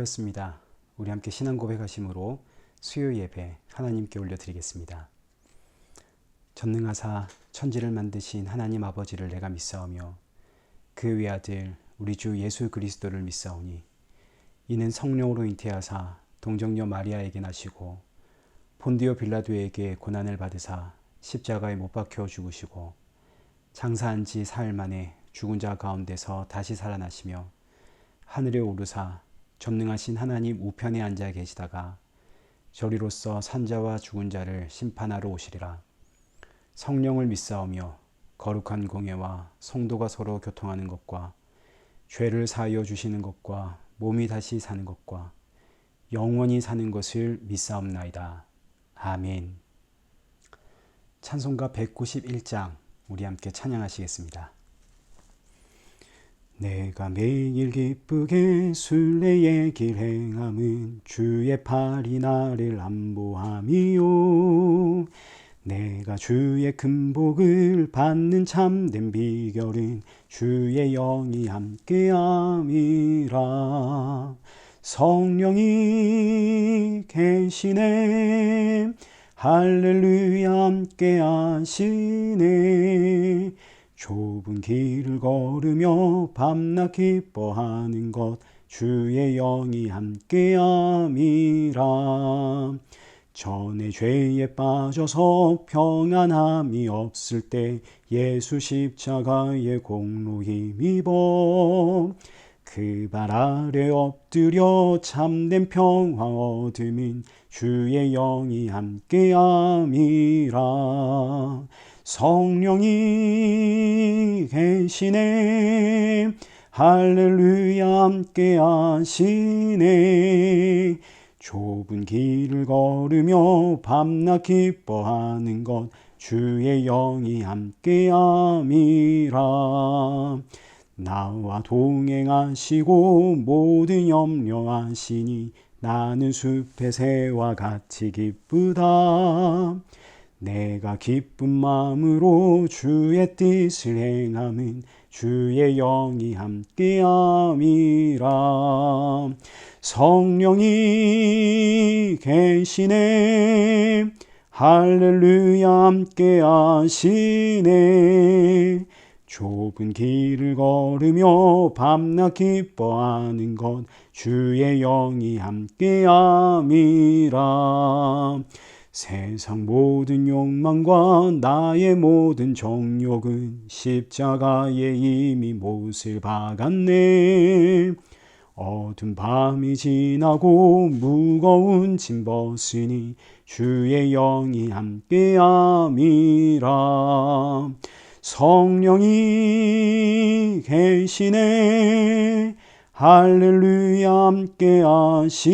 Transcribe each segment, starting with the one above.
되었습니다. 우리 함께 신앙 고백하심으로 수요 예배 하나님께 올려드리겠습니다. 전능하사 천지를 만드신 하나님 아버지를 내가 믿사오며 그 외아들 우리 주 예수 그리스도를 믿사오니 이는 성령으로 잉태하사 동정녀 마리아에게 나시고 본디오 빌라도에게 고난을 받으사 십자가에 못 박혀 죽으시고 장사한 지 사흘 만에 죽은 자 가운데서 다시 살아나시며 하늘에 오르사 전능하신 하나님 우편에 앉아 계시다가 저리로서 산자와 죽은 자를 심판하러 오시리라. 성령을 믿사오며 거룩한 공예와 성도가 서로 교통하는 것과 죄를 사하여 주시는 것과 몸이 다시 사는 것과 영원히 사는 것을 믿사옵나이다. 아멘. 찬송가 191장 우리 함께 찬양하시겠습니다. 내가 매일 기쁘게 순례의 길 행함은 주의 팔이 나를 안보함이요. 내가 주의 큰 복을 받는 참된 비결은 주의 영이 함께함이라. 성령이 계시네, 할렐루야 함께하시네. 좁은 길을 걸으며 밤낮 기뻐하는 것 주의 영이 함께함이라. 전에 죄에 빠져서 평안함이 없을 때 예수 십자가의 공로 힘입어 그 발 아래 엎드려 참된 평화 얻음은 주의 영이 함께함이라. 성령이 계시네, 할렐루야 함께하시네. 좁은 길을 걸으며 밤낮 기뻐하는 것 주의 영이 함께함이라. 나와 동행하시고 모든 염려하시니 나는 숲의 새와 같이 기쁘다. 내가 기쁜 마음으로 주의 뜻을 행함은 주의 영이 함께함이라. 성령이 계시네, 할렐루야 함께하시네. 좁은 길을 걸으며 밤낮 기뻐하는 것 주의 영이 함께함이라. 세상 모든 욕망과 나의 모든 정욕은 십자가에 이미 못을 박았네. 어두운 밤이 지나고 무거운 짐 벗으니 주의 영이 함께함이라. 성령이 계시네, 할렐루야 함께하시네.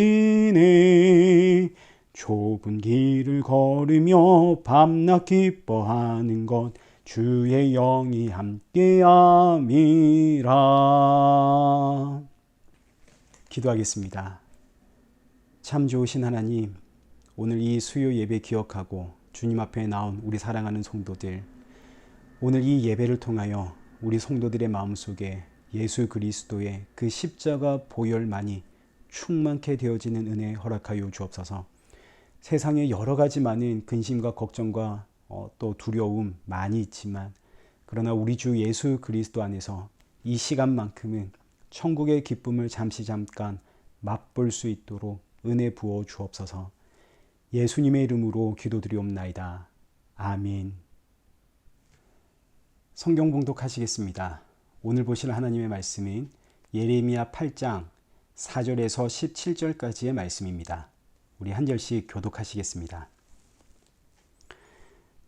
좁은 길을 걸으며 밤낮 기뻐하는 것 주의 영이 함께함이라. 기도하겠습니다. 참 좋으신 하나님, 오늘 이 수요 예배 기억하고 주님 앞에 나온 우리 사랑하는 성도들, 오늘 이 예배를 통하여 우리 성도들의 마음속에 예수 그리스도의 그 십자가 보혈만이 충만케 되어지는 은혜 허락하여 주옵소서. 세상에 여러 가지 많은 근심과 걱정과 또 두려움 많이 있지만, 그러나 우리 주 예수 그리스도 안에서 이 시간만큼은 천국의 기쁨을 잠깐 맛볼 수 있도록 은혜 부어 주옵소서. 예수님의 이름으로 기도드리옵나이다. 아멘. 성경 봉독하시겠습니다. 오늘 보실 하나님의 말씀은 예레미야 8장 4절에서 17절까지의 말씀입니다. 우리 한 절씩 교독하시겠습니다.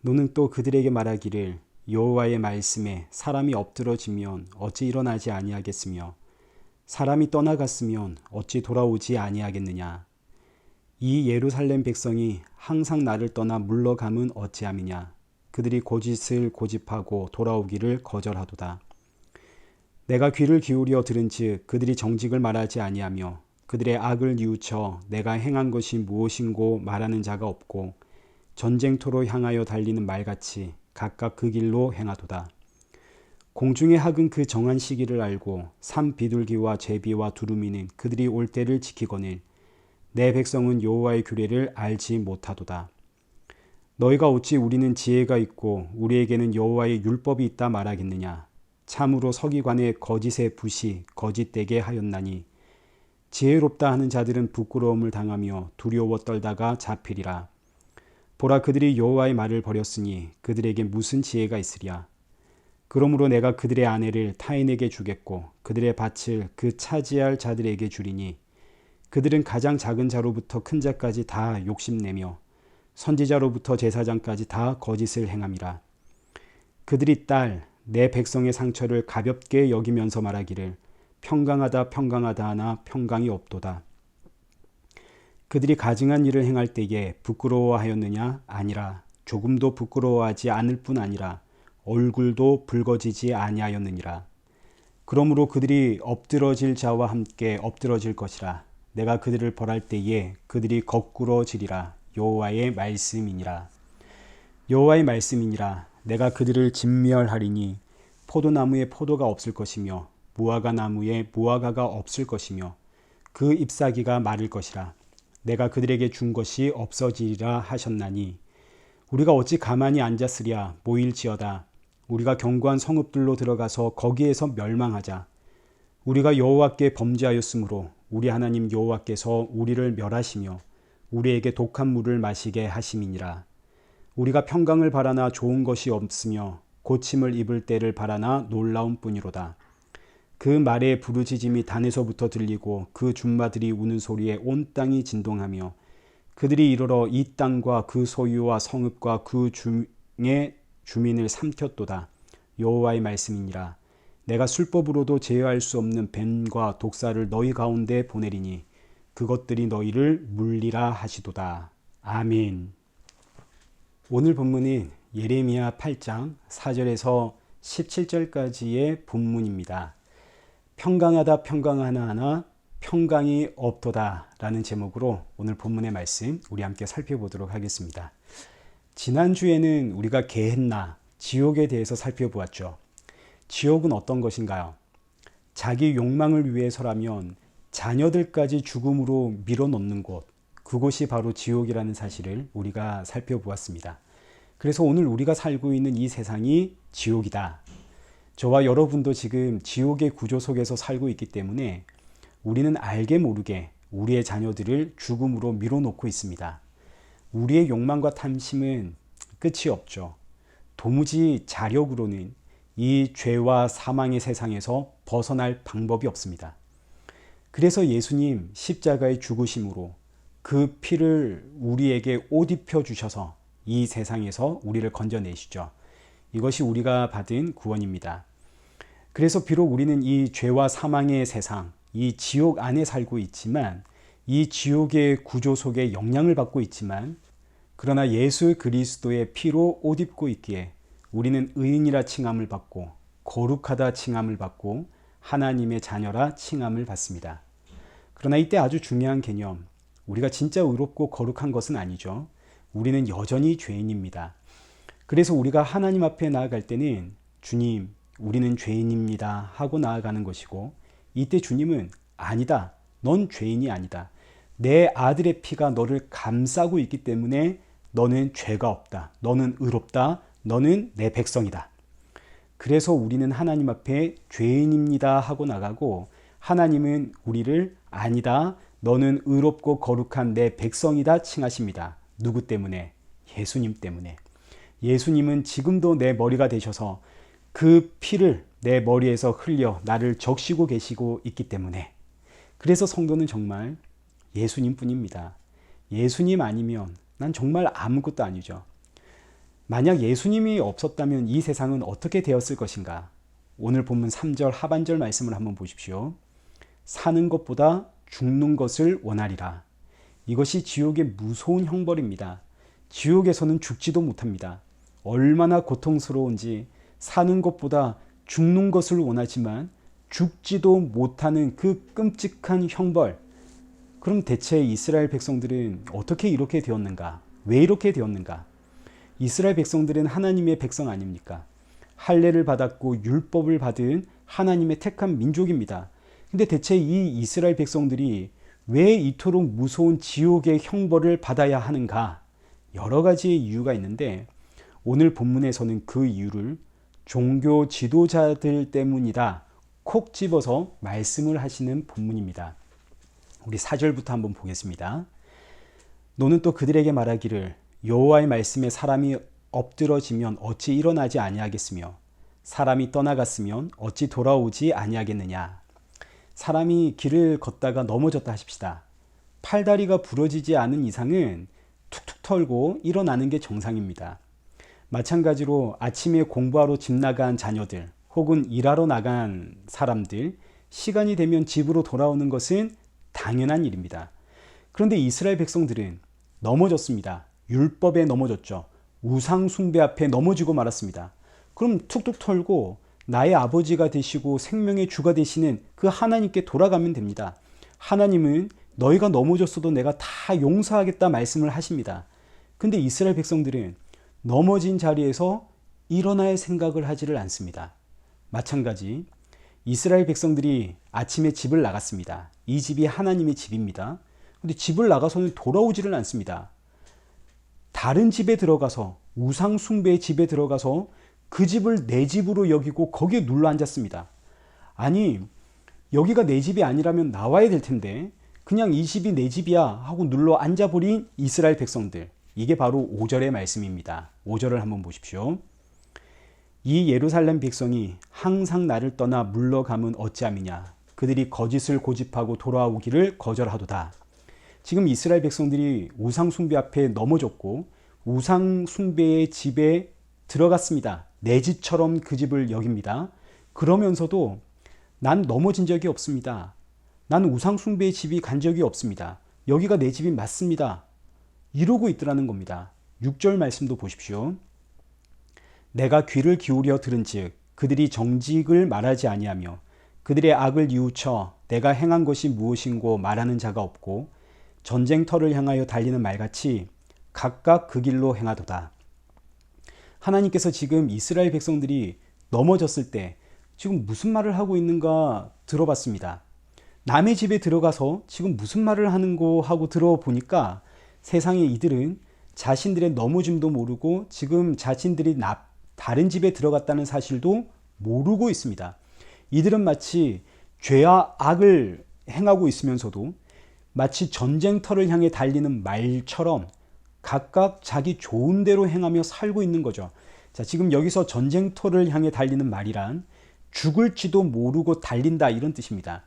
너는 또 그들에게 말하기를 여호와의 말씀에 사람이 엎드러지면 어찌 일어나지 아니하겠으며 사람이 떠나갔으면 어찌 돌아오지 아니하겠느냐. 이 예루살렘 백성이 항상 나를 떠나 물러감은 어찌함이냐. 그들이 고짓을 고집하고 돌아오기를 거절하도다. 내가 귀를 기울여 들은즉 그들이 정직을 말하지 아니하며 그들의 악을 뉘우쳐 내가 행한 것이 무엇인고 말하는 자가 없고 전쟁터로 향하여 달리는 말같이 각각 그 길로 행하도다. 공중에 학은 그 정한 시기를 알고 산 비둘기와 제비와 두루미는 그들이 올 때를 지키거늘 내 백성은 여호와의 규례를 알지 못하도다. 너희가 어찌 우리는 지혜가 있고 우리에게는 여호와의 율법이 있다 말하겠느냐. 참으로 서기관의 거짓의 붓이 거짓되게 하였나니 지혜롭다 하는 자들은 부끄러움을 당하며 두려워 떨다가 잡히리라. 보라, 그들이 여호와의 말을 버렸으니 그들에게 무슨 지혜가 있으랴. 그러므로 내가 그들의 아내를 타인에게 주겠고 그들의 밭을 그 차지할 자들에게 주리니 그들은 가장 작은 자로부터 큰 자까지 다 욕심내며 선지자로부터 제사장까지 다 거짓을 행함이라. 그들이 내 백성의 상처를 가볍게 여기면서 말하기를 평강하다 평강하다 하나 평강이 없도다. 그들이 가증한 일을 행할 때에 부끄러워하였느냐? 아니라 조금도 부끄러워하지 않을 뿐 아니라 얼굴도 붉어지지 아니하였느니라. 그러므로 그들이 엎드러질 자와 함께 엎드러질 것이라. 내가 그들을 벌할 때에 그들이 거꾸러지리라. 여호와의 말씀이니라. 여호와의 말씀이니라. 내가 그들을 진멸하리니 포도나무에 포도가 없을 것이며 무화과 나무에 무화과가 없을 것이며 그 잎사귀가 마를 것이라. 내가 그들에게 준 것이 없어지리라 하셨나니 우리가 어찌 가만히 앉았으랴. 모일지어다. 우리가 견고한 성읍들로 들어가서 거기에서 멸망하자. 우리가 여호와께 범죄하였으므로 우리 하나님 여호와께서 우리를 멸하시며 우리에게 독한 물을 마시게 하심이니라. 우리가 평강을 바라나 좋은 것이 없으며 고침을 입을 때를 바라나 놀라운 뿐이로다. 그 말의 부르짖음이 단에서부터 들리고 그 줌마들이 우는 소리에 온 땅이 진동하며 그들이 이르러 이 땅과 그 소유와 성읍과 그 중의 주민을 삼켰도다. 여호와의 말씀이니라. 내가 술법으로도 제어할 수 없는 뱀과 독사를 너희 가운데 보내리니 그것들이 너희를 물리라 하시도다. 아멘. 오늘 본문은 예레미야 8장 4절에서 17절까지의 본문입니다. 평강하다 평강하나 하나 평강이 없도다 라는 제목으로 오늘 본문의 말씀 우리 함께 살펴보도록 하겠습니다. 지난주에는 우리가 게헨나, 지옥에 대해서 살펴보았죠. 지옥은 어떤 것인가요? 자기 욕망을 위해서라면 자녀들까지 죽음으로 밀어넣는 곳, 그곳이 바로 지옥이라는 사실을 우리가 살펴보았습니다. 그래서 오늘 우리가 살고 있는 이 세상이 지옥이다. 저와 여러분도 지금 지옥의 구조 속에서 살고 있기 때문에 우리는 알게 모르게 우리의 자녀들을 죽음으로 밀어놓고 있습니다. 우리의 욕망과 탐심은 끝이 없죠. 도무지 자력으로는 이 죄와 사망의 세상에서 벗어날 방법이 없습니다. 그래서 예수님 십자가의 죽으심으로 그 피를 우리에게 옷 입혀 주셔서 이 세상에서 우리를 건져내시죠. 이것이 우리가 받은 구원입니다. 그래서 비록 우리는 이 죄와 사망의 세상, 이 지옥 안에 살고 있지만 이 지옥의 구조 속에 영향을 받고 있지만 그러나 예수 그리스도의 피로 옷 입고 있기에 우리는 의인이라 칭함을 받고 거룩하다 칭함을 받고 하나님의 자녀라 칭함을 받습니다. 그러나 이때 아주 중요한 개념, 우리가 진짜 의롭고 거룩한 것은 아니죠. 우리는 여전히 죄인입니다. 그래서 우리가 하나님 앞에 나아갈 때는 주님, 우리는 죄인입니다 하고 나아가는 것이고 이때 주님은 아니다. 넌 죄인이 아니다. 내 아들의 피가 너를 감싸고 있기 때문에 너는 죄가 없다. 너는 의롭다. 너는 내 백성이다. 그래서 우리는 하나님 앞에 죄인입니다 하고 나가고 하나님은 우리를 아니다. 너는 의롭고 거룩한 내 백성이다 칭하십니다. 누구 때문에? 예수님 때문에. 예수님은 지금도 내 머리가 되셔서 그 피를 내 머리에서 흘려 나를 적시고 계시고 있기 때문에. 그래서 성도는 정말 예수님 뿐입니다. 예수님 아니면 난 정말 아무것도 아니죠. 만약 예수님이 없었다면 이 세상은 어떻게 되었을 것인가? 오늘 본문 3절 하반절 말씀을 한번 보십시오. 사는 것보다 죽는 것을 원하리라. 이것이 지옥의 무서운 형벌입니다. 지옥에서는 죽지도 못합니다. 얼마나 고통스러운지 사는 것보다 죽는 것을 원하지만 죽지도 못하는 그 끔찍한 형벌. 그럼 대체 이스라엘 백성들은 어떻게 이렇게 되었는가? 왜 이렇게 되었는가? 이스라엘 백성들은 하나님의 백성 아닙니까? 할례를 받았고 율법을 받은 하나님의 택한 민족입니다. 근데 대체 이 이스라엘 백성들이 왜 이토록 무서운 지옥의 형벌을 받아야 하는가? 여러 가지의 이유가 있는데 오늘 본문에서는 그 이유를 종교 지도자들 때문이다 콕 집어서 말씀을 하시는 본문입니다. 우리 4절부터 한번 보겠습니다. 너는 또 그들에게 말하기를 여호와의 말씀에 사람이 엎드러지면 어찌 일어나지 아니하겠으며 사람이 떠나갔으면 어찌 돌아오지 아니하겠느냐. 사람이 길을 걷다가 넘어졌다 하십시다. 팔다리가 부러지지 않은 이상은 툭툭 털고 일어나는 게 정상입니다. 마찬가지로 아침에 공부하러 집 나간 자녀들 혹은 일하러 나간 사람들, 시간이 되면 집으로 돌아오는 것은 당연한 일입니다. 그런데 이스라엘 백성들은 넘어졌습니다. 율법에 넘어졌죠. 우상 숭배 앞에 넘어지고 말았습니다. 그럼 툭툭 털고 나의 아버지가 되시고 생명의 주가 되시는 그 하나님께 돌아가면 됩니다. 하나님은 너희가 넘어졌어도 내가 다 용서하겠다 말씀을 하십니다. 근데 이스라엘 백성들은 넘어진 자리에서 일어날 생각을 하지를 않습니다. 마찬가지 이스라엘 백성들이 아침에 집을 나갔습니다. 이 집이 하나님의 집입니다. 근데 집을 나가서는 돌아오지를 않습니다. 다른 집에 들어가서 우상 숭배의 집에 들어가서 그 집을 내 집으로 여기고 거기에 눌러 앉았습니다. 아니 여기가 내 집이 아니라면 나와야 될 텐데 그냥 이 집이 내 집이야 하고 눌러 앉아버린 이스라엘 백성들. 이게 바로 5절의 말씀입니다. 5절을 한번 보십시오. 이 예루살렘 백성이 항상 나를 떠나 물러가면 어찌함이냐. 그들이 거짓을 고집하고 돌아오기를 거절하도다. 지금 이스라엘 백성들이 우상 숭배 앞에 넘어졌고 우상 숭배의 집에 들어갔습니다. 내 집처럼 그 집을 여깁니다. 그러면서도 난 넘어진 적이 없습니다. 난 우상 숭배의 집이 간 적이 없습니다. 여기가 내 집이 맞습니다. 이러고 있더라는 겁니다. 6절 말씀도 보십시오. 내가 귀를 기울여 들은즉 그들이 정직을 말하지 아니하며 그들의 악을 뉘우쳐 내가 행한 것이 무엇인고 말하는 자가 없고 전쟁터를 향하여 달리는 말같이 각각 그 길로 행하도다. 하나님께서 지금 이스라엘 백성들이 넘어졌을 때 지금 무슨 말을 하고 있는가 들어봤습니다. 남의 집에 들어가서 지금 무슨 말을 하는고 하고 들어보니까 세상에 이들은 자신들의 넘어짐도 모르고 지금 자신들이 다른 집에 들어갔다는 사실도 모르고 있습니다. 이들은 마치 죄와 악을 행하고 있으면서도 마치 전쟁터를 향해 달리는 말처럼 각각 자기 좋은 대로 행하며 살고 있는 거죠. 자, 지금 여기서 전쟁터를 향해 달리는 말이란 죽을지도 모르고 달린다 이런 뜻입니다.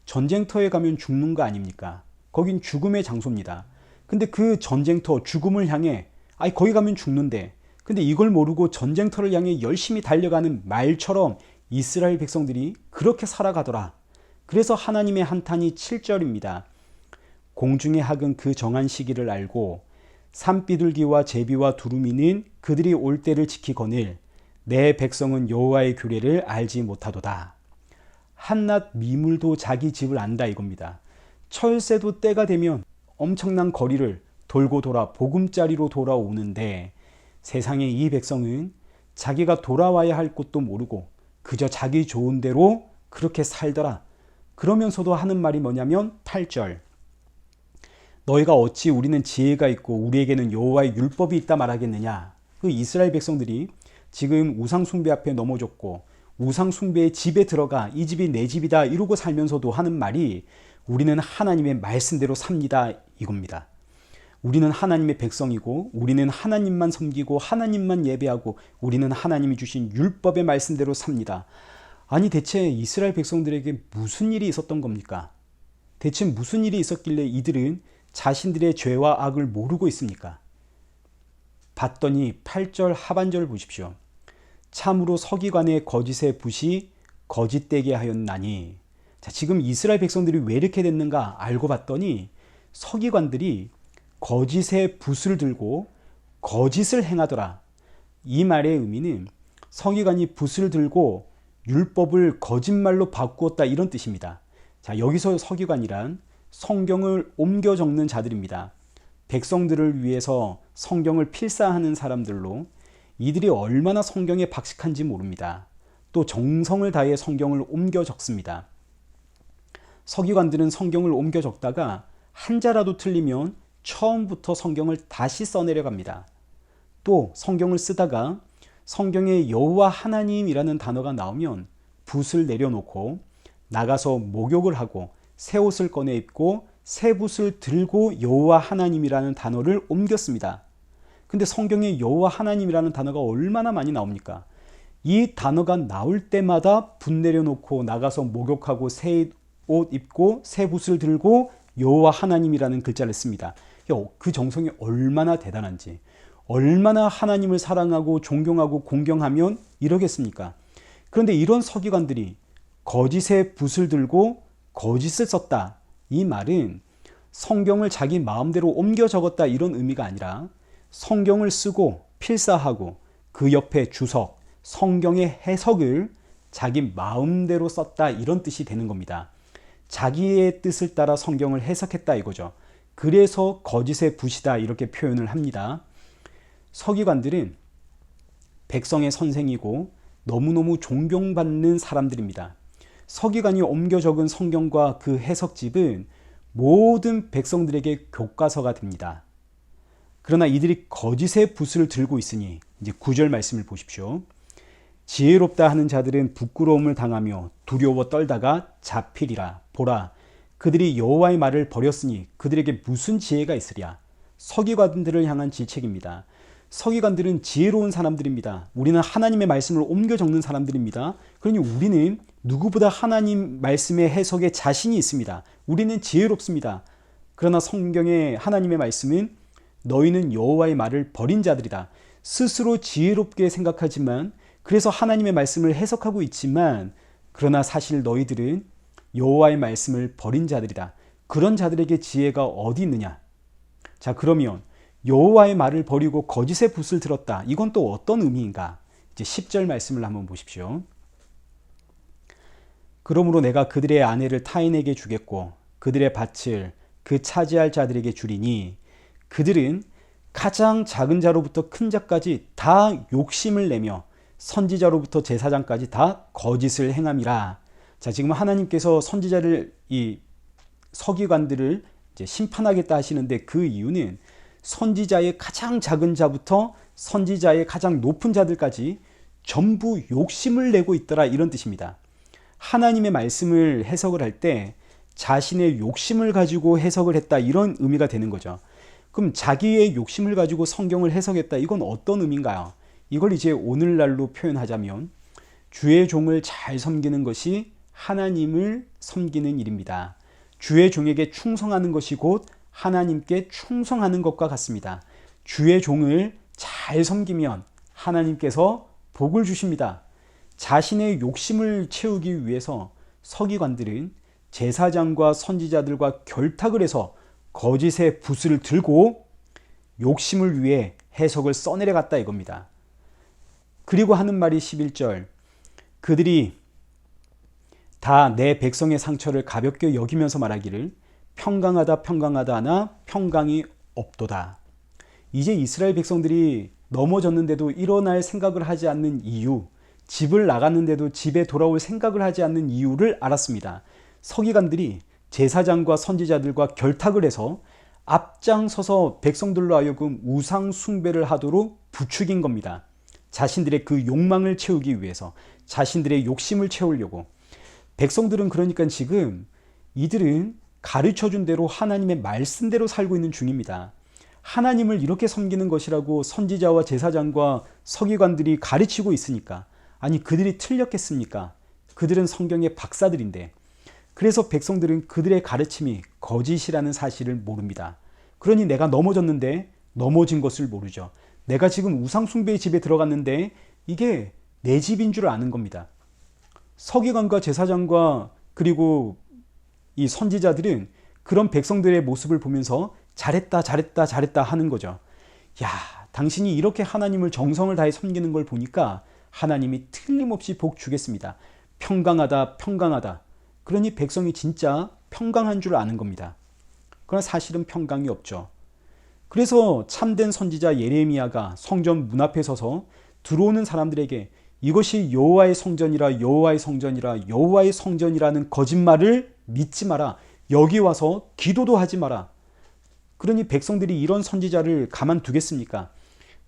전쟁터에 가면 죽는 거 아닙니까? 거긴 죽음의 장소입니다. 근데 그 전쟁터 죽음을 향해 거기 가면 죽는데 근데 이걸 모르고 전쟁터를 향해 열심히 달려가는 말처럼 이스라엘 백성들이 그렇게 살아가더라. 그래서 하나님의 한탄이 7절입니다. 공중의 학은 그 정한 시기를 알고 산비둘기와 제비와 두루미는 그들이 올 때를 지키거늘 내 백성은 여호와의 규례를 알지 못하도다. 한낱 미물도 자기 집을 안다 이겁니다. 철새도 때가 되면 엄청난 거리를 돌고 돌아 보금자리로 돌아오는데 세상의 이 백성은 자기가 돌아와야 할 곳도 모르고 그저 자기 좋은 대로 그렇게 살더라. 그러면서도 하는 말이 뭐냐면 8절 너희가 어찌 우리는 지혜가 있고 우리에게는 여호와의 율법이 있다 말하겠느냐. 그 이스라엘 백성들이 지금 우상 숭배 앞에 넘어졌고 우상 숭배의 집에 들어가 이 집이 내 집이다 이러고 살면서도 하는 말이 우리는 하나님의 말씀대로 삽니다 이겁니다. 우리는 하나님의 백성이고 우리는 하나님만 섬기고 하나님만 예배하고 우리는 하나님이 주신 율법의 말씀대로 삽니다. 아니 대체 이스라엘 백성들에게 무슨 일이 있었던 겁니까? 대체 무슨 일이 있었길래 이들은 자신들의 죄와 악을 모르고 있습니까? 봤더니 8절 하반절을 보십시오. 참으로 서기관의 거짓의 붓이 거짓되게 하였나니. 자, 지금 이스라엘 백성들이 왜 이렇게 됐는가 알고 봤더니 서기관들이 거짓의 붓을 들고 거짓을 행하더라. 이 말의 의미는 서기관이 붓을 들고 율법을 거짓말로 바꾸었다 이런 뜻입니다. 자, 여기서 서기관이란 성경을 옮겨 적는 자들입니다. 백성들을 위해서 성경을 필사하는 사람들로 이들이 얼마나 성경에 박식한지 모릅니다. 또 정성을 다해 성경을 옮겨 적습니다. 서기관들은 성경을 옮겨 적다가 한자라도 틀리면 처음부터 성경을 다시 써내려갑니다. 또 성경을 쓰다가 성경에 여호와 하나님이라는 단어가 나오면 붓을 내려놓고 나가서 목욕을 하고 새 옷을 꺼내 입고 새 붓을 들고 여호와 하나님이라는 단어를 옮겼습니다. 근데 성경에 여호와 하나님이라는 단어가 얼마나 많이 나옵니까? 이 단어가 나올 때마다 붓 내려놓고 나가서 목욕하고 새 옷 입고 새 붓을 들고 여호와 하나님이라는 글자를 씁니다. 그 정성이 얼마나 대단한지, 얼마나 하나님을 사랑하고 존경하고 공경하면 이러겠습니까? 그런데 이런 서기관들이 거짓의 붓을 들고 거짓을 썼다. 이 말은 성경을 자기 마음대로 옮겨 적었다 이런 의미가 아니라 성경을 쓰고 필사하고 그 옆에 주석, 성경의 해석을 자기 마음대로 썼다 이런 뜻이 되는 겁니다. 자기의 뜻을 따라 성경을 해석했다 이거죠. 그래서 거짓의 붓이다 이렇게 표현을 합니다. 서기관들은 백성의 선생이고 너무너무 존경받는 사람들입니다. 서기관이 옮겨 적은 성경과 그 해석집은 모든 백성들에게 교과서가 됩니다. 그러나 이들이 거짓의 붓을 들고 있으니 이제 9절 말씀을 보십시오. 지혜롭다 하는 자들은 부끄러움을 당하며 두려워 떨다가 잡히리라. 보라, 그들이 여호와의 말을 버렸으니 그들에게 무슨 지혜가 있으랴. 서기관들을 향한 질책입니다. 서기관들은 지혜로운 사람들입니다. 우리는 하나님의 말씀을 옮겨 적는 사람들입니다. 그러니 우리는 누구보다 하나님 말씀의 해석에 자신이 있습니다. 우리는 지혜롭습니다. 그러나 성경의 하나님의 말씀은 너희는 여호와의 말을 버린 자들이다. 스스로 지혜롭게 생각하지만 그래서 하나님의 말씀을 해석하고 있지만 그러나 사실 너희들은 여호와의 말씀을 버린 자들이다. 그런 자들에게 지혜가 어디 있느냐? 자, 그러면 여호와의 말을 버리고 거짓의 붓을 들었다. 이건 또 어떤 의미인가? 이제 10절 말씀을 한번 보십시오. 그러므로 내가 그들의 아내를 타인에게 주겠고 그들의 밭을 그 차지할 자들에게 주리니 그들은 가장 작은 자로부터 큰 자까지 다 욕심을 내며 선지자로부터 제사장까지 다 거짓을 행함이라. 자, 지금 하나님께서 선지자를 이 서기관들을 이제 심판하겠다 하시는데 그 이유는 선지자의 가장 작은 자부터 선지자의 가장 높은 자들까지 전부 욕심을 내고 있더라 이런 뜻입니다. 하나님의 말씀을 해석을 할 때 자신의 욕심을 가지고 해석을 했다 이런 의미가 되는 거죠. 그럼 자기의 욕심을 가지고 성경을 해석했다 이건 어떤 의미인가요? 이걸 이제 오늘날로 표현하자면 주의 종을 잘 섬기는 것이 하나님을 섬기는 일입니다. 주의 종에게 충성하는 것이 곧 하나님께 충성하는 것과 같습니다. 주의 종을 잘 섬기면 하나님께서 복을 주십니다. 자신의 욕심을 채우기 위해서 서기관들은 제사장과 선지자들과 결탁을 해서 거짓의 붓을 들고 욕심을 위해 해석을 써내려갔다 이겁니다. 그리고 하는 말이 11절 그들이 다 내 백성의 상처를 가볍게 여기면서 말하기를 평강하다 평강하다 하나 평강이 없도다. 이제 이스라엘 백성들이 넘어졌는데도 일어날 생각을 하지 않는 이유, 집을 나갔는데도 집에 돌아올 생각을 하지 않는 이유를 알았습니다. 서기관들이 제사장과 선지자들과 결탁을 해서 앞장서서 백성들로 하여금 우상 숭배를 하도록 부추긴 겁니다. 자신들의 그 욕망을 채우기 위해서, 자신들의 욕심을 채우려고. 백성들은 그러니까 지금 이들은 가르쳐준 대로 하나님의 말씀대로 살고 있는 중입니다. 하나님을 이렇게 섬기는 것이라고 선지자와 제사장과 서기관들이 가르치고 있으니까, 아니 그들이 틀렸겠습니까? 그들은 성경의 박사들인데. 그래서 백성들은 그들의 가르침이 거짓이라는 사실을 모릅니다. 그러니 내가 넘어졌는데 넘어진 것을 모르죠. 내가 지금 우상숭배의 집에 들어갔는데 이게 내 집인 줄 아는 겁니다. 서기관과 제사장과 그리고 이 선지자들은 그런 백성들의 모습을 보면서 잘했다 잘했다 잘했다 하는 거죠. 야, 당신이 이렇게 하나님을 정성을 다해 섬기는 걸 보니까 하나님이 틀림없이 복 주겠습니다. 평강하다 평강하다. 그러니 백성이 진짜 평강한 줄 아는 겁니다. 그러나 사실은 평강이 없죠. 그래서 참된 선지자 예레미야가 성전 문 앞에 서서 들어오는 사람들에게 이것이 여호와의 성전이라 여호와의 성전이라 여호와의 성전이라는 거짓말을 믿지 마라. 여기 와서 기도도 하지 마라. 그러니 백성들이 이런 선지자를 가만두겠습니까?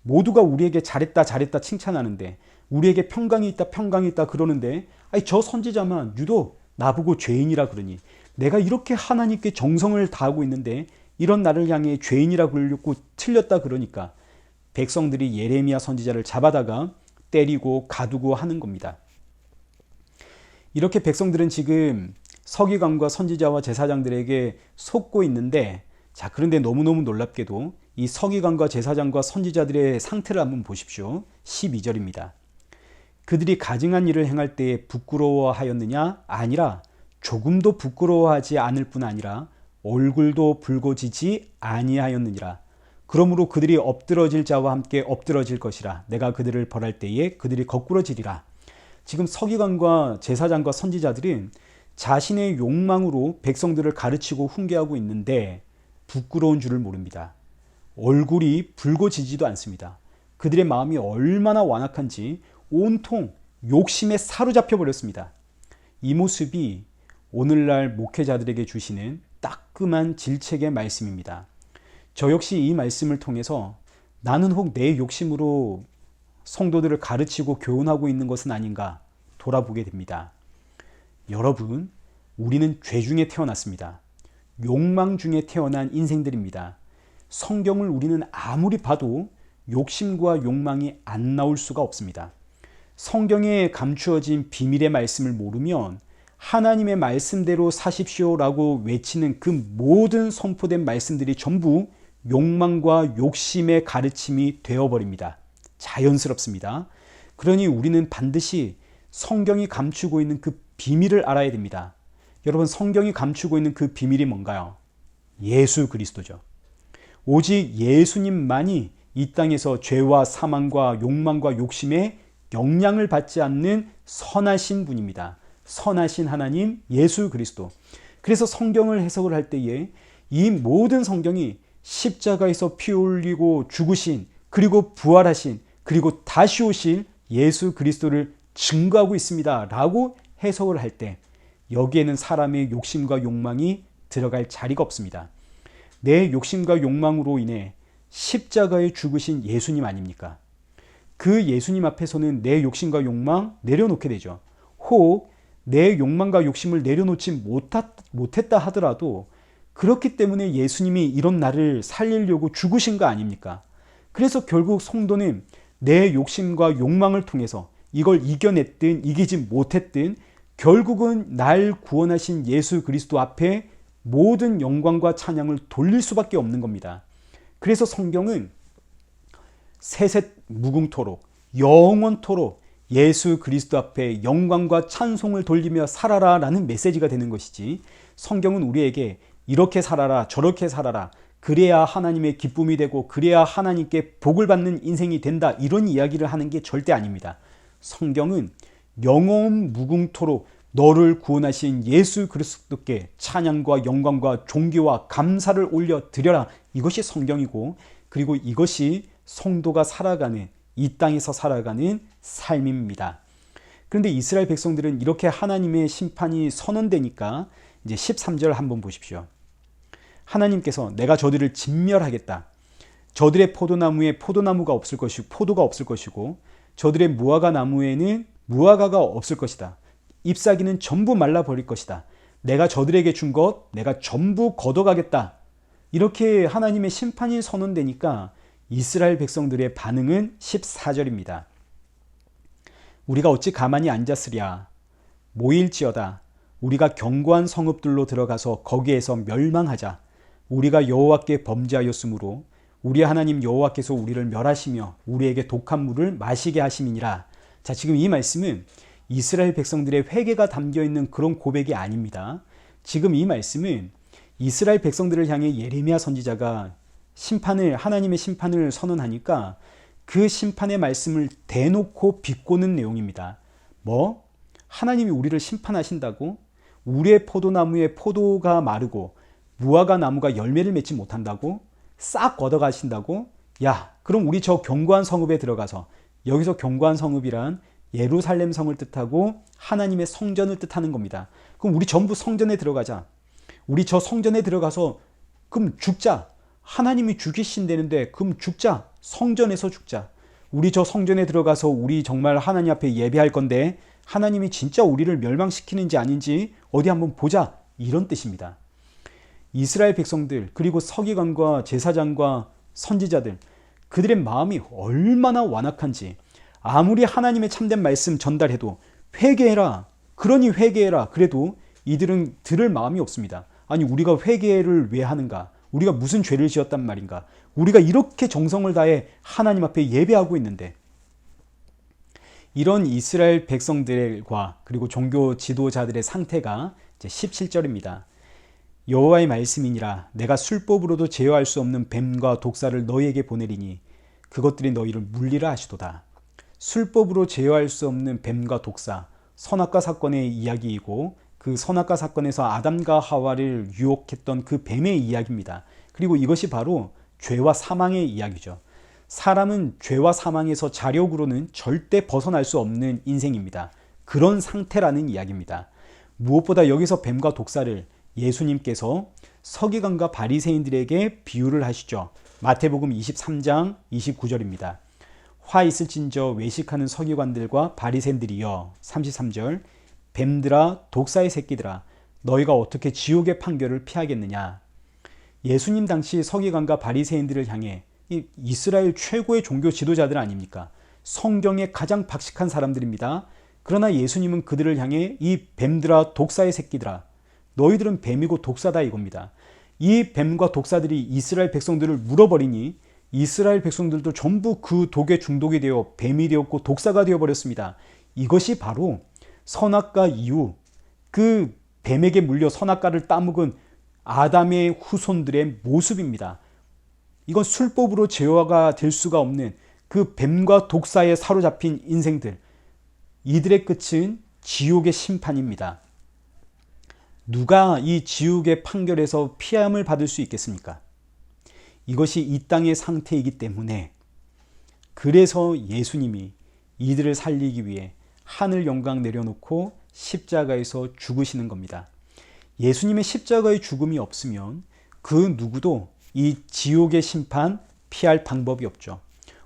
모두가 우리에게 잘했다 잘했다 칭찬하는데, 우리에게 평강이 있다 그러는데, 아니 저 선지자만 유독 나보고 죄인이라 그러니, 내가 이렇게 하나님께 정성을 다하고 있는데 이런 나를 향해 죄인이라 그러고 틀렸다 그러니까 백성들이 예레미야 선지자를 잡아다가 때리고 가두고 하는 겁니다. 이렇게 백성들은 지금 서기관과 선지자와 제사장들에게 속고 있는데, 자, 그런데 너무너무 놀랍게도 이 서기관과 제사장과 선지자들의 상태를 한번 보십시오. 12절입니다. 그들이 가증한 일을 행할 때에 부끄러워하였느냐? 아니라 조금도 부끄러워하지 않을 뿐 아니라 얼굴도 붉어지지 아니하였느니라. 그러므로 그들이 엎드러질 자와 함께 엎드러질 것이라. 내가 그들을 벌할 때에 그들이 거꾸러지리라. 지금 서기관과 제사장과 선지자들은 자신의 욕망으로 백성들을 가르치고 훈계하고 있는데 부끄러운 줄을 모릅니다. 얼굴이 붉어지지도 않습니다. 그들의 마음이 얼마나 완악한지 온통 욕심에 사로잡혀 버렸습니다. 이 모습이 오늘날 목회자들에게 주시는 따끔한 질책의 말씀입니다. 저 역시 이 말씀을 통해서 나는 혹 내 욕심으로 성도들을 가르치고 교훈하고 있는 것은 아닌가 돌아보게 됩니다. 여러분, 우리는 죄 중에 태어났습니다. 욕망 중에 태어난 인생들입니다. 성경을 우리는 아무리 봐도 욕심과 욕망이 안 나올 수가 없습니다. 성경에 감추어진 비밀의 말씀을 모르면 하나님의 말씀대로 사십시오라고 외치는 그 모든 선포된 말씀들이 전부 욕망과 욕심의 가르침이 되어버립니다. 자연스럽습니다. 그러니 우리는 반드시 성경이 감추고 있는 그 비밀을 알아야 됩니다. 여러분, 성경이 감추고 있는 그 비밀이 뭔가요? 예수 그리스도죠. 오직 예수님만이 이 땅에서 죄와 사망과 욕망과 욕심에 영향을 받지 않는 선하신 분입니다. 선하신 하나님 예수 그리스도. 그래서 성경을 해석을 할 때에 이 모든 성경이 십자가에서 피 흘리고 죽으신, 그리고 부활하신, 그리고 다시 오실 예수 그리스도를 증거하고 있습니다 라고 해석을 할 때 여기에는 사람의 욕심과 욕망이 들어갈 자리가 없습니다. 내 욕심과 욕망으로 인해 십자가에 죽으신 예수님 아닙니까? 그 예수님 앞에서는 내 욕심과 욕망 내려놓게 되죠. 혹 내 욕망과 욕심을 내려놓지 못했다 하더라도 그렇기 때문에 예수님이 이런 나를 살리려고 죽으신 거 아닙니까? 그래서 결국 성도는 내 욕심과 욕망을 통해서 이걸 이겨냈든 이기지 못했든 결국은 날 구원하신 예수 그리스도 앞에 모든 영광과 찬양을 돌릴 수밖에 없는 겁니다. 그래서 성경은 세세 무궁토록 영원토록 예수 그리스도 앞에 영광과 찬송을 돌리며 살아라 라는 메시지가 되는 것이지, 성경은 우리에게 이렇게 살아라 저렇게 살아라 그래야 하나님의 기쁨이 되고 그래야 하나님께 복을 받는 인생이 된다 이런 이야기를 하는 게 절대 아닙니다. 성경은 영원 무궁토록 너를 구원하신 예수 그리스도께 찬양과 영광과 존귀와 감사를 올려 드려라, 이것이 성경이고, 그리고 이것이 성도가 살아가는, 이 땅에서 살아가는 삶입니다. 그런데 이스라엘 백성들은 이렇게 하나님의 심판이 선언되니까 이제 13절 한번 보십시오. 하나님께서 내가 저들을 진멸하겠다. 저들의 포도나무에 포도나무가 없을 것이고 포도가 없을 것이고 저들의 무화과 나무에는 무화과가 없을 것이다. 잎사귀는 전부 말라버릴 것이다. 내가 저들에게 준 것 내가 전부 걷어가겠다. 이렇게 하나님의 심판이 선언되니까 이스라엘 백성들의 반응은 14절입니다. 우리가 어찌 가만히 앉았으랴. 모일지어다. 우리가 견고한 성읍들로 들어가서 거기에서 멸망하자. 우리가 여호와께 범죄하였으므로 우리 하나님 여호와께서 우리를 멸하시며 우리에게 독한 물을 마시게 하심이니라. 자, 지금 이 말씀은 이스라엘 백성들의 회개가 담겨있는 그런 고백이 아닙니다. 지금 이 말씀은 이스라엘 백성들을 향해 예레미야 선지자가 하나님의 심판을 선언하니까 그 심판의 말씀을 대놓고 비꼬는 내용입니다. 하나님이 우리를 심판하신다고? 우리의 포도나무에 포도가 마르고 무화과 나무가 열매를 맺지 못한다고? 싹 걷어가신다고? 야, 그럼 우리 저 견고한 성읍에 들어가서 여기서 견고한 성읍이란 예루살렘 성을 뜻하고 하나님의 성전을 뜻하는 겁니다. 그럼 우리 전부 성전에 들어가자. 우리 저 성전에 들어가서 그럼 죽자. 하나님이 죽이신다는데 그럼 죽자. 성전에서 죽자. 우리 저 성전에 들어가서 우리 정말 하나님 앞에 예배할 건데 하나님이 진짜 우리를 멸망시키는지 아닌지 어디 한번 보자. 이런 뜻입니다. 이스라엘 백성들 그리고 서기관과 제사장과 선지자들 그들의 마음이 얼마나 완악한지 아무리 하나님의 참된 말씀 전달해도 회개해라. 그러니 회개해라. 그래도 이들은 들을 마음이 없습니다. 아니 우리가 회개를 왜 하는가? 우리가 무슨 죄를 지었단 말인가? 우리가 이렇게 정성을 다해 하나님 앞에 예배하고 있는데 이런 이스라엘 백성들과 그리고 종교 지도자들의 상태가 이제 17절입니다. 여호와의 말씀이니라 내가 술법으로도 제어할 수 없는 뱀과 독사를 너희에게 보내리니 그것들이 너희를 물리라 하시도다. 술법으로 제어할 수 없는 뱀과 독사, 선악과 사건의 이야기이고 그 선악과 사건에서 아담과 하와를 유혹했던 그 뱀의 이야기입니다. 그리고 이것이 바로 죄와 사망의 이야기죠. 사람은 죄와 사망에서 자력으로는 절대 벗어날 수 없는 인생입니다. 그런 상태라는 이야기입니다. 무엇보다 여기서 뱀과 독사를 예수님께서 서기관과 바리새인들에게 비유를 하시죠. 마태복음 23장 29절입니다. 화 있을진저 외식하는 서기관들과 바리새인들이여 33절 뱀들아 독사의 새끼들아 너희가 어떻게 지옥의 판결을 피하겠느냐. 예수님 당시 서기관과 바리새인들을 향해 이 이스라엘 최고의 종교 지도자들 아닙니까? 성경에 가장 박식한 사람들입니다. 그러나 예수님은 그들을 향해 이 뱀들아 독사의 새끼들아 너희들은 뱀이고 독사다 이겁니다. 이 뱀과 독사들이 이스라엘 백성들을 물어버리니 이스라엘 백성들도 전부 그 독에 중독이 되어 뱀이 되었고 독사가 되어버렸습니다. 이것이 바로 선악과 이후 그 뱀에게 물려 선악과를 따먹은 아담의 후손들의 모습입니다. 이건 술법으로 제어가 될 수가 없는 그 뱀과 독사에 사로잡힌 인생들. 이들의 끝은 지옥의 심판입니다. 누가 이 지옥의 판결에서 피함을 받을 수 있겠습니까? 이것이 이 땅의 상태이기 때문에 그래서 예수님이 이들을 살리기 위해 하늘 영광 내려놓고 십자가에서 죽으시는 겁니다. 예수님의 십자가의 죽음이 없으면 그 누구도 이 지옥의 심판 피할 방법이 없죠.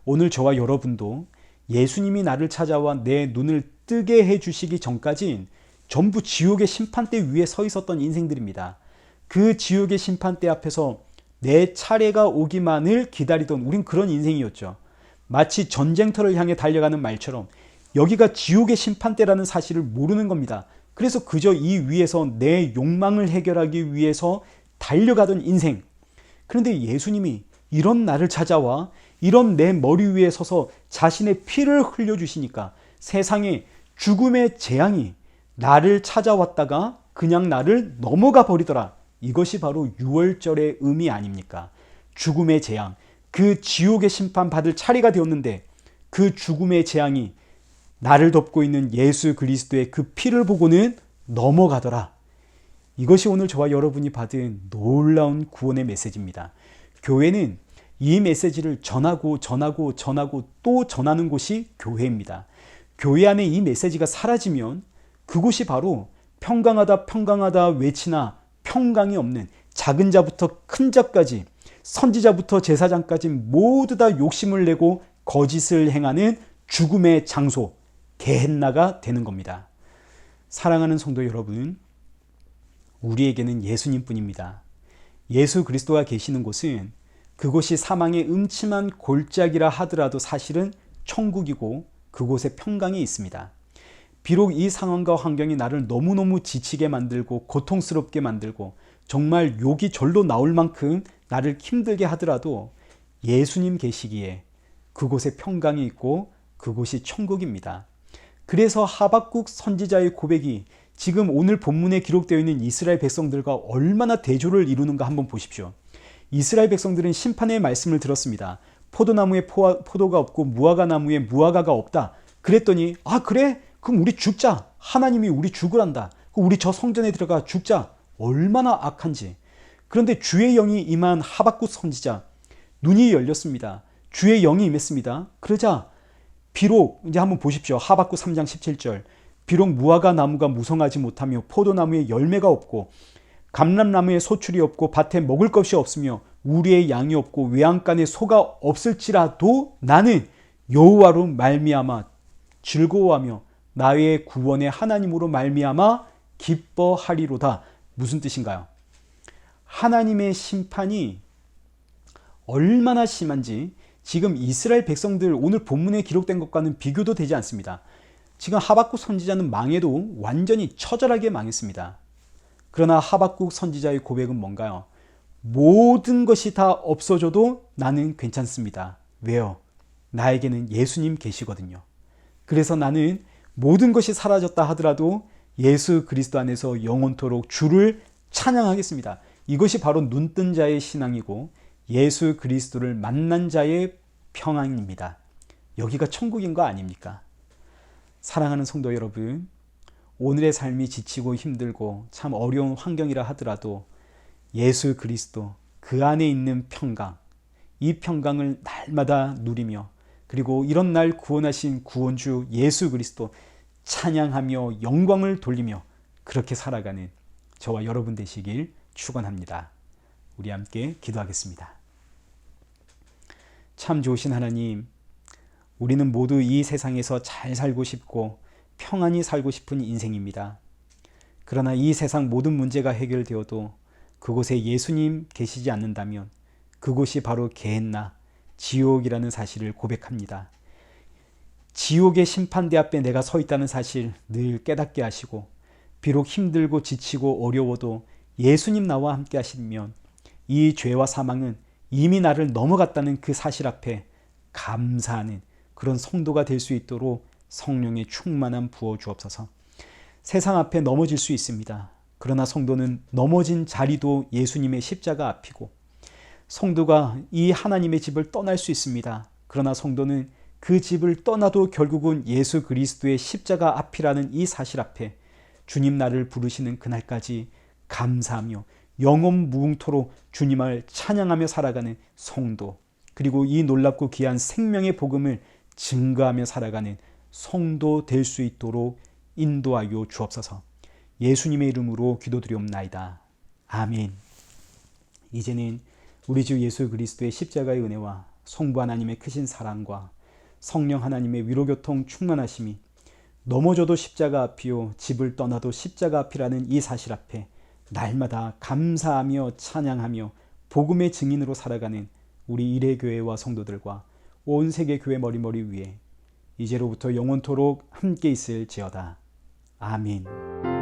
오늘 저와 여러분도 예수님이 나를 찾아와 내 눈을 뜨게 해주시기 전까진 전부 지옥의 심판대 위에 서 있었던 인생들입니다. 그 지옥의 심판대 앞에서 내 차례가 오기만을 기다리던 우린 그런 인생이었죠. 마치 전쟁터를 향해 달려가는 말처럼 여기가 지옥의 심판대라는 사실을 모르는 겁니다. 그래서 그저 이 위에서 내 욕망을 해결하기 위해서 달려가던 인생. 그런데 예수님이 이런 나를 찾아와 이런 내 머리 위에 서서 자신의 피를 흘려주시니까 세상에 죽음의 재앙이 나를 찾아왔다가 그냥 나를 넘어가 버리더라. 이것이 바로 유월절의 의미 아닙니까? 죽음의 재앙, 그 지옥의 심판 받을 차례가 되었는데 그 죽음의 재앙이 나를 덮고 있는 예수 그리스도의 그 피를 보고는 넘어가더라. 이것이 오늘 저와 여러분이 받은 놀라운 구원의 메시지입니다. 교회는 이 메시지를 전하고 또 전하는 곳이 교회입니다. 교회 안에 이 메시지가 사라지면 그곳이 바로 평강하다 외치나 평강이 없는 작은 자부터 큰 자까지 선지자부터 제사장까지 모두 다 욕심을 내고 거짓을 행하는 죽음의 장소 게헨나가 되는 겁니다. 사랑하는 성도 여러분, 우리에게는 예수님뿐입니다. 예수 그리스도가 계시는 곳은 그곳이 사망의 음침한 골짜기라 하더라도 사실은 천국이고 그곳에 평강이 있습니다. 비록 이 상황과 환경이 나를 너무너무 지치게 만들고 고통스럽게 만들고 정말 욕이 절로 나올 만큼 나를 힘들게 하더라도 예수님 계시기에 그곳에 평강이 있고 그곳이 천국입니다. 그래서 하박국 선지자의 고백이 지금 오늘 본문에 기록되어 있는 이스라엘 백성들과 얼마나 대조를 이루는가 한번 보십시오. 이스라엘 백성들은 심판의 말씀을 들었습니다. 포도나무에 포도가 없고 무화과나무에 무화과가 없다. 그랬더니 그래? 그럼 우리 죽자. 하나님이 우리 죽으란다. 우리 저 성전에 들어가 죽자. 얼마나 악한지. 그런데 주의 영이 임한 하박국 선지자 눈이 열렸습니다. 주의 영이 임했습니다. 그러자 비록 이제 한번 보십시오. 하박국 3장 17절. 비록 무화과 나무가 무성하지 못하며 포도나무에 열매가 없고 감람나무에 소출이 없고 밭에 먹을 것이 없으며 우리의 양이 없고 외양간에 소가 없을지라도 나는 여호와로 말미암아 즐거워하며 나의 구원의 하나님으로 말미암아 기뻐하리로다. 무슨 뜻인가요? 하나님의 심판이 얼마나 심한지 지금 이스라엘 백성들 오늘 본문에 기록된 것과는 비교도 되지 않습니다. 지금 하박국 선지자는 망해도 완전히 처절하게 망했습니다. 그러나 하박국 선지자의 고백은 뭔가요? 모든 것이 다 없어져도 나는 괜찮습니다. 왜요? 나에게는 예수님 계시거든요. 그래서 나는 모든 것이 사라졌다 하더라도 예수 그리스도 안에서 영원토록 주를 찬양하겠습니다. 이것이 바로 눈뜬 자의 신앙이고 예수 그리스도를 만난 자의 평안입니다. 여기가 천국인 거 아닙니까? 사랑하는 성도 여러분, 오늘의 삶이 지치고 힘들고 참 어려운 환경이라 하더라도 예수 그리스도 그 안에 있는 평강, 이 평강을 날마다 누리며 그리고 이런 날 구원하신 구원주 예수 그리스도 찬양하며 영광을 돌리며 그렇게 살아가는 저와 여러분 되시길 축원합니다. 우리 함께 기도하겠습니다. 참 좋으신 하나님, 우리는 모두 이 세상에서 잘 살고 싶고 평안히 살고 싶은 인생입니다. 그러나 이 세상 모든 문제가 해결되어도 그곳에 예수님 계시지 않는다면 그곳이 바로 게헨나, 지옥이라는 사실을 고백합니다. 지옥의 심판대 앞에 내가 서 있다는 사실 늘 깨닫게 하시고 비록 힘들고 지치고 어려워도 예수님 나와 함께 하시면 이 죄와 사망은 이미 나를 넘어갔다는 그 사실 앞에 감사하는 그런 성도가 될 수 있도록 성령의 충만함 부어 주옵소서. 세상 앞에 넘어질 수 있습니다. 그러나 성도는 넘어진 자리도 예수님의 십자가 앞이고 성도가 이 하나님의 집을 떠날 수 있습니다. 그러나 성도는 그 집을 떠나도 결국은 예수 그리스도의 십자가 앞이라는 이 사실 앞에 주님 나를 부르시는 그날까지 감사하며 영원 무궁토록 주님을 찬양하며 살아가는 성도, 그리고 이 놀랍고 귀한 생명의 복음을 증거하며 살아가는 성도 될 수 있도록 인도하여 주옵소서. 예수님의 이름으로 기도드리옵나이다. 아멘. 이제는 우리 주 예수 그리스도의 십자가의 은혜와 성부 하나님의 크신 사랑과 성령 하나님의 위로교통 충만하심이 넘어져도 십자가 앞이요 집을 떠나도 십자가 앞이라는 이 사실 앞에 날마다 감사하며 찬양하며 복음의 증인으로 살아가는 우리 일회교회와 성도들과 온 세계 교회 머리머리 위에 이제로부터 영원토록 함께 있을지어다. 아멘.